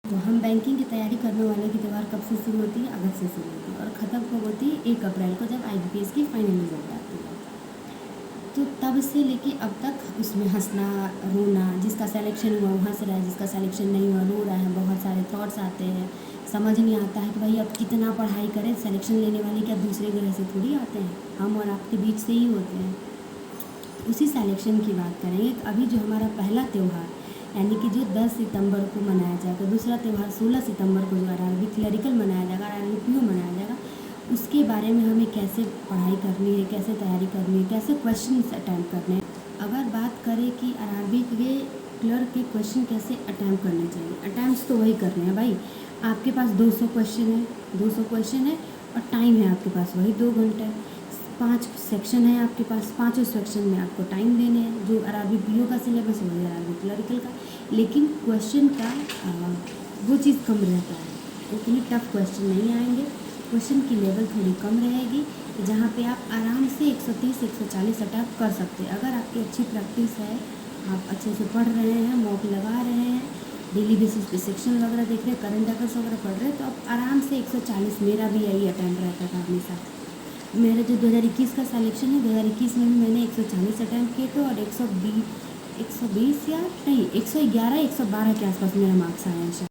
तो हम बैंकिंग की तैयारी करने वाले की त्यौहार कब से शुरू होती है? अगस्त से शुरू होती है और ख़त्म कब होती है? 1 अप्रैल को, जब IBPS की फाइनल रिजल्ट आती है। तो तब से लेके अब तक उसमें हंसना रोना, जिसका सिलेक्शन हुआ वो हंस रहा है, जिसका सिलेक्शन नहीं हुआ रो रहा है। बहुत सारे थॉट्स आते हैं, समझ नहीं आता है कि भाई अब कितना पढ़ाई करें। सिलेक्शन लेने वाले क्या दूसरे ग्रह से थोड़ी आते हैं, हम और आपके बीच से ही होते हैं। उसी सिलेक्शन की बात करेंगे। अभी जो हमारा पहला त्यौहार यानी कि जो 10 सितंबर को मनाया जाएगा, दूसरा त्यौहार 16 सितंबर को जो RRB क्लरिकल मनाया जाएगा, RRB PO मनाया जाएगा, उसके बारे में हमें कैसे पढ़ाई करनी है, कैसे तैयारी करनी है, कैसे क्वेश्चन अटैम्प्ट करने हैं। अगर बात करें कि RRB के क्लर्क के क्वेश्चन कैसे अटैम्प्ट करने चाहिए, अटैम्प्ट तो वही करने हैं भाई। आपके पास 200 क्वेश्चन है, 200 क्वेश्चन है और टाइम है आपके पास वही 2 घंटे। 5 सेक्शन है आपके पास, पाँचों सेक्शन में आपको टाइम देने हैं। जो RRB PO का सिलेबस है वही RRB क्लरिकल का, लेकिन क्वेश्चन का वो चीज़ कम रहता है, उतने टफ क्वेश्चन नहीं आएंगे। क्वेश्चन की लेवल थोड़ी कम रहेगी, जहाँ पे आप आराम से 130 140 अटैम्प्ट कर सकते हैं। अगर आपकी अच्छी प्रैक्टिस है, आप अच्छे से पढ़ रहे हैं, मॉक लगा रहे हैं, डेली बेसिस पे सेक्शन वगैरह देख रहे हैं, करंट अफेयर्स वगैरह पढ़ रहे हैं, तो आप आराम से 140, मेरा भी यही अटैम्प्ट रहता था हमेशा। मेरा जो 2021 का सिलेक्शन है, 2021 में भी मैंने 140 अटैम्प्ट किए थे और 120 या नहीं 111 112 के आसपास मेरा मार्क्स आया है।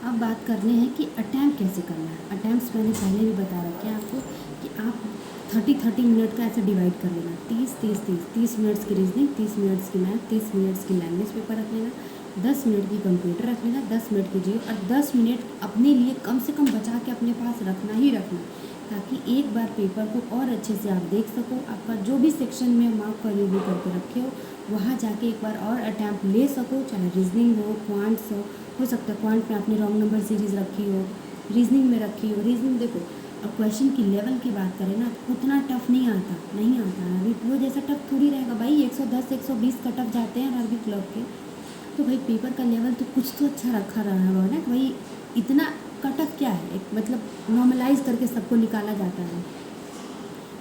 अब बात करने हैं कि अटैम्प्ट कैसे करना है। अटैम्प्ट मैंने पहले भी बता रखे हैं आपको कि आप 30 मिनट का ऐसे डिवाइड कर लेना, 30 मिनट्स की रीजनिंग, 30 मिनट्स की मैथ, 30 मिनट्स की लैंग्वेज पेपर रख लेना, 10 मिनट की कंप्यूटर रख लेना, 10 मिनट की जियो और 10 मिनट अपने लिए कम से कम बचा के अपने पास रखना ही रखना, ताकि एक बार पेपर को और अच्छे से आप देख सको। आपका जो भी सेक्शन में मार्क का रिव्यू करके रखे हो, वहाँ जाके एक बार और अटैम्प्ट ले सको, चाहे रीजनिंग हो, क्वांट्स हो सकता है क्वांट में आपने रॉन्ग नंबर सीरीज़ रखी हो, रीजनिंग में रखी हो। रीजनिंग देखो, अब क्वेश्चन की लेवल की बात करें ना, उतना टफ नहीं आता। अभी वो जैसा टफ थोड़ी रहेगा भाई। 110 120 का टफ जाते हैं RRB क्लर्क के, तो भाई पेपर का लेवल तो कुछ तो अच्छा रखा रहा होगा ना। भाई इतना कटअप क्या है, एक मतलब नॉर्मलाइज करके सबको निकाला जाता है।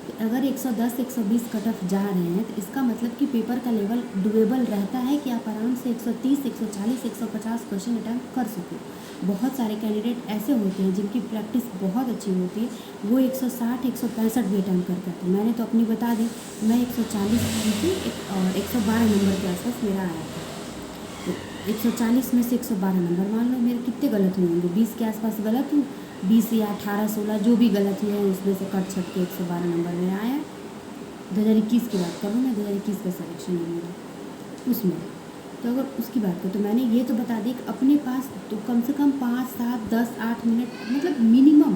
तो अगर 110 120 कटअप जा रहे हैं, तो इसका मतलब कि पेपर का लेवल डुएबल रहता है कि आप आराम से 130 140 150 क्वेश्चन अटैम्प्ट कर सको। बहुत सारे कैंडिडेट ऐसे होते हैं जिनकी प्रैक्टिस बहुत अच्छी होती है, वो 160 165 भी अटैम्प्ट करते हैं। मैंने तो अपनी बता दी, मैं 140 की थी और 112 नंबर के आसपास मेरा आया था। तो 140 में से 112 नंबर मान लो मेरे कितने गलत हुए होंगे, 20 के आसपास गलत हूँ, 20 या 18 16 जो भी गलत हुए हैं उसमें से कट छट के 112 नंबर मेरा आया। 2021 की बात करूँ मैं, 2021 का सिलेक्शन है मेरा उसमें। तो अगर उसकी बात करूँ तो मैंने ये तो बता दी कि अपने पास तो कम से कम 5 7 10 8 मिनट, मतलब मिनिमम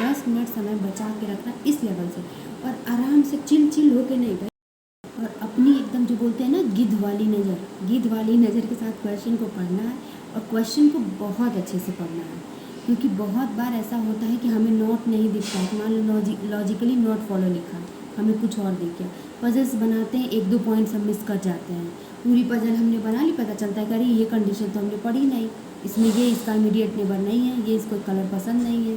10 मिनट समय बचा के रखना इस लेवल से, और आराम से चिल होके नहीं भाई, और अपनी एकदम जो बोलते हैं ना गिद्ध वाली नज़र के साथ क्वेश्चन को पढ़ना है, और क्वेश्चन को बहुत अच्छे से पढ़ना है। क्योंकि बहुत बार ऐसा होता है कि हमें नोट नहीं दिखता है, मान लो लॉजिकली नोट फॉलो लिखा, हमें कुछ और दिख गया। पजल्स बनाते हैं, 1 2 पॉइंट्स हम मिस कर जाते हैं। पूरी पजल हमने बना ली, पता चलता है कि अरे ये कंडीशन तो हमने पढ़ी नहीं, इसमें ये इसका इमीडिएट नेबर नहीं है, ये इसको कलर पसंद नहीं है,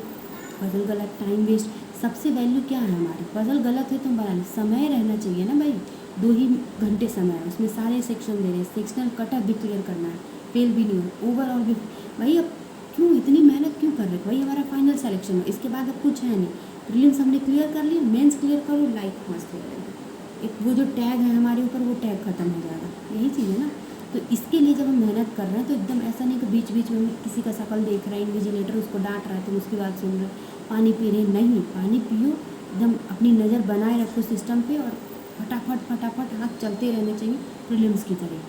पजल गलत, टाइम वेस्ट। सबसे वैल्यू क्या है हमारी, पजल गलत है तो बना ली, समय रहना चाहिए ना भाई। 2 ही घंटे समय है, उसमें सारे सेक्शन दे रहे हैं, सेक्शनल कटअप भी क्लियर करना है, फेल भी नहीं हो, ओवरऑल भी। भाई अब क्यों इतनी मेहनत क्यों कर रहे हो भाई, हमारा फाइनल सिलेक्शन है, इसके बाद अब कुछ है नहीं। प्रीलिम्स हमने क्लियर कर लिया, मेंस क्लियर करो, लाइफ मस्त हो जाएगी। एक वो जो टैग है हमारे ऊपर, वो टैग खत्म हो जाएगा, यही चीज़ है ना। तो इसके लिए जब हम मेहनत कर रहे हैं तो एकदम ऐसा नहीं कि बीच बीच में हम किसी का शकल देख रहे हैं, इन्विजिलेटर उसको डांट रहा है तो उसकी बात सुन रहे हैं, पानी पी रहे नहीं, पानी पियो, एकदम अपनी नज़र बनाए रखो सिस्टम पे, और फटाफट हाथ चलते रहने चाहिए प्रीलिम्स की तरह,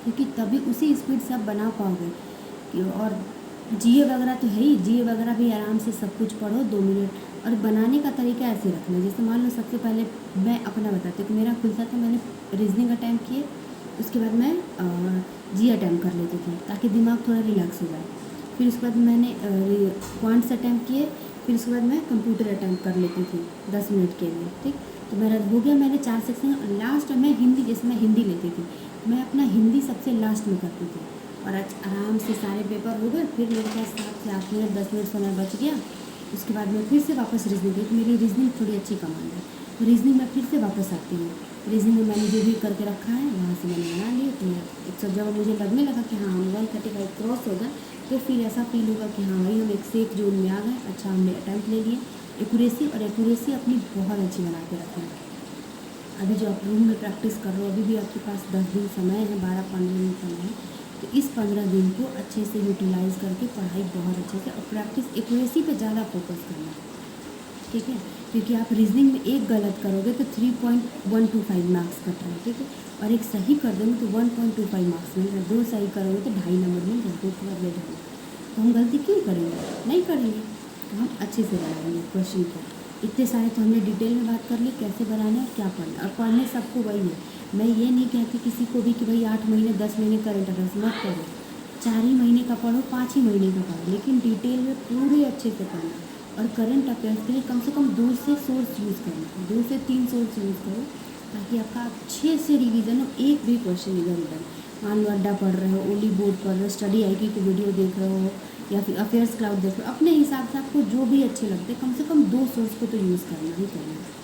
क्योंकि तभी उसी स्पीड से आप बना पाओगे। और जीए वगैरह तो है ही, जीए वगैरह भी आराम से सब कुछ पढ़ो 2 मिनट। और बनाने का तरीका ऐसे रखना है, जैसे मान लो सबसे पहले मैं अपना बताती हूँ कि मेरा खुलता था, मैंने रीजनिंग अटैम्प्ट किए, उसके बाद मैं जी अटैम्प्ट कर लेती थी ताकि दिमाग थोड़ा रिलैक्स हो जाए। फिर उसके बाद मैंने क्वांट्स अटैम्प्ट किए, फिर उसके बाद मैं कंप्यूटर अटैम्प्ट कर लेती थी 10 मिनट के लिए, ठीक। तो मेरा हो गया, मैंने 4 सेक्शन। लास्ट में हिंदी, जैसे मैं हिंदी लेती थी, मैं अपना हिंदी सबसे लास्ट में करती थी, और आज आराम से सारे पेपर हो गए। फिर मेरे पास 7 से 8 मिनट 10 मिनट समय बच गया। उसके बाद मैं फिर से वापस रीजनिंग की, मेरी रीजनिंग थोड़ी अच्छी कमांड है, तो रीजनिंग में फिर से वापस आती हूँ। रीजनिंग में मैंने जो भी करके रखा है वहाँ से मैंने बना लिया। तो मैं एक सब जब मुझे लगने लगा कि हाँ 135 क्रॉस होगा, तो फिर ऐसा फील होगा कि हाँ भाई हम एक सेफ जोन में आ गए। अच्छा हमने अटैम्प्ट ले लिए। एक्यूरेसी अपनी बहुत अच्छी बना के रखें। अभी जो आप रूम में प्रैक्टिस कर रहे हो, अभी भी आपके पास 10 दिन समय है, 12-15 दिन समय है, तो इस 15 दिन को अच्छे से यूटिलाइज़ करके पढ़ाई बहुत अच्छे से और प्रैक्टिस एक्यूरेसी पे ज़्यादा फोकस करना, ठीक है। क्योंकि आप रीजनिंग में एक गलत करोगे तो 3.125 मार्क्स कट रहे हैं, ठीक है। और एक सही कर दोगे तो 1.25 मार्क्स मिल रहे हैं। 2 सही करोगे तो 2.5 नंबर मिल रहे हैं, 2 के बाद ले जाओगे। तो हम गलती क्यों करेंगे? नहीं करेंगे। तो हम अच्छे से बनाएंगे क्वेश्चन को। इतने सारे तो हमने डिटेल में बात कर ली कैसे बनाना है और क्या पढ़ना। और पढ़ने सबको वही है, मैं ये नहीं कहती किसी को भी कि भाई 8 महीने 10 महीने करंट अफेयर्स मत करो। 4 ही महीने का पढ़ो, 5 ही महीने का पढ़ो, लेकिन डिटेल में पूरे अच्छे से पढ़ना। और करंट अफेयर्स के लिए कम से कम 2 से सोर्स यूज़ करना, 2 से 3 सोर्स यूज़ करो, ताकि आपका अच्छे से रिवीजन हो। एक भी क्वेश्चन इधर उधर, मान लो अड्डा पढ़ रहे हो, ओली बोर्ड पढ़ रहे हो, स्टडी आई की वीडियो देख रहे हो, या फिर अफेयर्स क्लाउड देख रहे हो, अपने हिसाब से आपको जो भी अच्छे लगते हैं कम से कम 2 सोर्स को तो यूज़ करना ही करना है।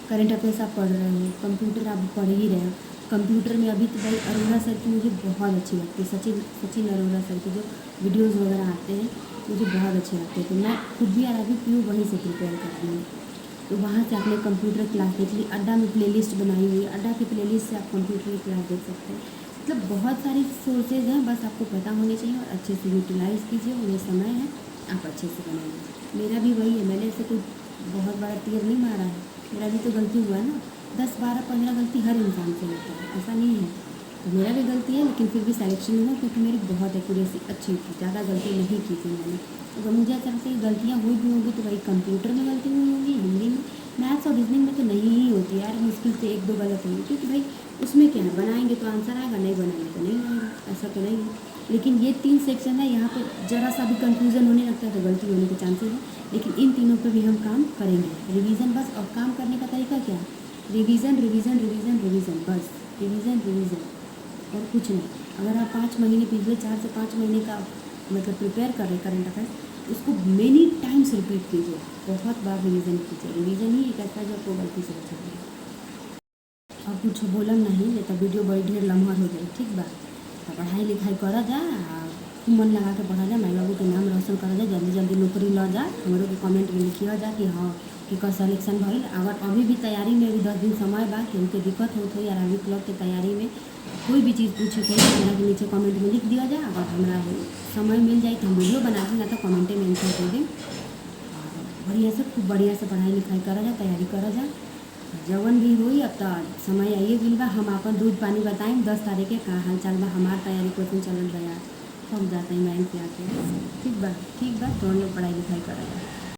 करंट अफेयर्स आप पढ़ रहे हो, कंप्यूटर आप पढ़ ही रहे हो। कंप्यूटर में अभी तो भाई अरोड़ा सर की मुझे बहुत अच्छी लगती है, सचिन अरोड़ा सर के जो वीडियोज़ वगैरह आते हैं मुझे बहुत अच्छे लगते हैं। तो मैं खुद भी अभी पीयू वहीं से प्रिपेयर करती हूँ। तो वहाँ से आपने कंप्यूटर क्लास देख ली। अड्डा में प्लेलिस्ट बनाई हुई है, अड्डा की प्लेलिस्ट से आप कंप्यूटर की क्लास देख सकते हैं। मतलब बहुत सारी सोर्सेज हैं, बस आपको पता होने चाहिए और अच्छे से यूटिलाइज़ कीजिए। उन्हें समय है, आप अच्छे से बनाइए। मेरा भी वही है, मैंने ऐसे कोई बहुत बड़ा तीर नहीं मारा है, मेरा भी तो गलती हुआ है ना। 10, 12, 15 गलती हर इंसान से होता है, ऐसा नहीं है। तो मेरा भी गलती है, लेकिन फिर भी सिलेक्शन हुआ क्योंकि मेरी बहुत एक्यूरेसी अच्छी थी, ज़्यादा गलती नहीं की थी मैंने। अगर मुझे ऐसा लगता है कि गलतियाँ हुई भी होंगी तो भाई कंप्यूटर में गलती हुई होगी, हिंदी में। मैथ्स और रीजनिंग में तो नहीं ही होती यार, मुश्किल से 1-2 गलत होंगी, क्योंकि भाई उसमें क्या है, बनाएंगे तो आंसर आएगा, नहीं बनाएंगे तो नहीं आएगा, ऐसा तो नहीं है। लेकिन ये 3 सेक्शन है, यहाँ पे ज़रा सा भी कंफ्यूजन होने लगता है तो गलती होने के चांसेस हैं। लेकिन इन तीनों पे भी हम काम करेंगे। रिवीजन बस, और काम करने का तरीका क्या है? रिवीजन रिवीजन रिवीजन रिवीजन, बस रिवीजन रिवीजन और कुछ नहीं। अगर आप 5 महीने, पिछले 4 से 5 महीने का मतलब प्रिपेयर कर रहे हैं करंट अफेयर्स, उसको मेनी टाइम्स रिपीट कीजिए, बहुत बार रिवीजन कीजिए। रिवीजन ही एक ऐसा जो आपको गलती से बचाएगा। अब कुछ बोलम नहीं, नहीं तो वीडियो बड़ी ढेर लम्हा हो जाए, ठीक बा। तो पढ़ाई लिखाई करा जा, खूब मन लगा के पढ़ा जा, माई बाबू के नाम रोशन करा जा, जल्दी जल्दी नौकरी ला जा। हमारे को कमेंट में लिखिए जा कि हाँ कि का सिलेक्शन भइल। अगर अभी भी तैयारी में, अभी 10 दिन समय बा, कि उनके दिक्कत होत हो या आर्मी क्लर्क के तैयारी में कोई भी चीज़ पूछे कोई, हमरा के नीचे कमेंट में लिख दिया जाए। अगर हमरा समय मिल जाए तो हम वीडियो बना दें, ना तो कमेंटे में आंसर कर दें। और बढ़िया से, खूब बढ़िया से पढ़ाई लिखाई करा जा, तैयारी करा जा। जवन भी हुई, अब तो समय आइए गइल बा, हम अपन दूध पानी बताएं 10 तारीख के का हाल चाल बा। हमार तैयारी कोचिंग चलत बा यार, थक जाते हैं बैंक से आके। ठीक बा, तो हम लोग पढ़ाई लिखाई करा जाए।